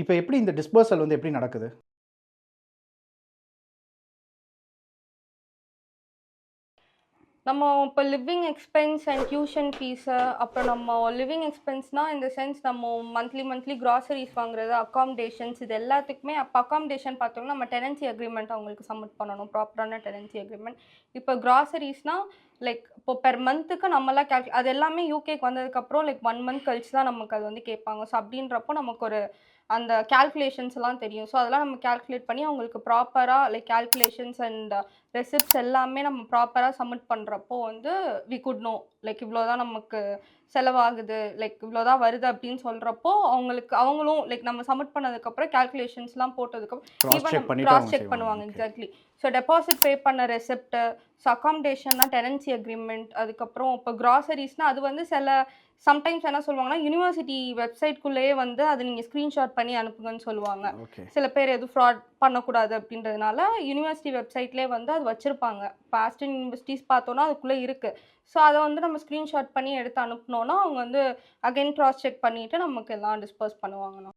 இப்ப எப்படி இந்த டிஸ்பர்சல் வந்து எப்படி நடக்குது? நம்ம இப்போ living expense and tuition fees, அப்புறம் நம்ம லிவிங் எக்ஸ்பென்ஸ்னால் இந்த சென்ஸ் நம்ம மந்த்லி கிராசரிஸ் வாங்குறது, அக்காமடேஷன்ஸ் இது எல்லாத்துக்குமே அப்போ அக்காமடேஷன் பார்த்தோம்னா நம்ம டெனன்சி அக்ரீமெண்ட் அவங்களுக்கு சப்மிட் பண்ணணும், ப்ராப்பரான டெனன்சி அக்ரீமெண்ட். இப்போ கிராசரிஸ்னால் லைக் இப்போ பெர் மந்த்துக்கு நம்மளாம் அது எல்லாமே யூகேக்கு வந்ததுக்கப்புறம் லைக் 1 மந்த் கழிச்சு தான் நமக்கு அது வந்து கேட்பாங்க. ஸோ அப்படின்றப்போ நமக்கு ஒரு அந்த கால்குலேஷன்ஸ்லாம் தெரியும். ஸோ அதெல்லாம் நம்ம கால்குலேட் பண்ணி அவங்களுக்கு ப்ராப்பராக லைக் கால்குலேஷன்ஸ் அண்ட் ரெசிப்ட்ஸ் எல்லாமே நம்ம ப்ராப்பராக சப்மிட் பண்ணுறப்போ வந்து வி குட் நோ லைக் இவ்வளோ தான் நமக்கு செலவாகுது, லைக் இவ்வளோ தான் வருது அப்படின்னு சொல்கிறப்போ அவங்களும் லைக் நம்ம சப்மிட் பண்ணதுக்கப்புறம் கால்குலேஷன்ஸ்லாம் போட்டதுக்கப்புறம் கிராஸ் ஈவன் செக் பண்ணிட்டு கிராஸ் அவங்க செக் செய்வாங்க. பண்ணுவாங்க. ஓகே. எக்ஸாக்ட்லி. ஸோ டெபாசிட் பே பண்ண ரெசிப்ட்டு, ஸோ அக்காமடேஷன்னா டெனன்சி அக்ரிமெண்ட், அதுக்கப்புறம் இப்போ கிராசரிஸ்னால் அது வந்து சம்டைம்ஸ் என்ன சொல்லுவாங்கன்னா யூனிவர்சிட்டி வெப்சைட்குள்ளேயே வந்து அது நீங்கள் ஸ்க்ரீன்ஷாட் பண்ணி அனுப்புங்கன்னு சொல்லுவாங்க. ஓகே. சில பேர் எதுவும் ஃப்ராட் பண்ணக்கூடாது அப்படின்றதுனால யூனிவர்சிட்டி வெப்சைட்லேயே வந்து அது வச்சுருப்பாங்க. இப்போ ஆஸ்டன் யூனிவர்சிட்டிஸ் பார்த்தோன்னா அதுக்குள்ளே இருக்குது. ஸோ அதை வந்து நம்ம ஸ்க்ரீன்ஷாட் பண்ணி எடுத்து அனுப்புனோன்னா அவங்க வந்து அகைன் கிராஸ் செக் பண்ணிவிட்டு நமக்கு எல்லாம் டிஸ்பர்ஸ் பண்ணுவாங்கண்ணா.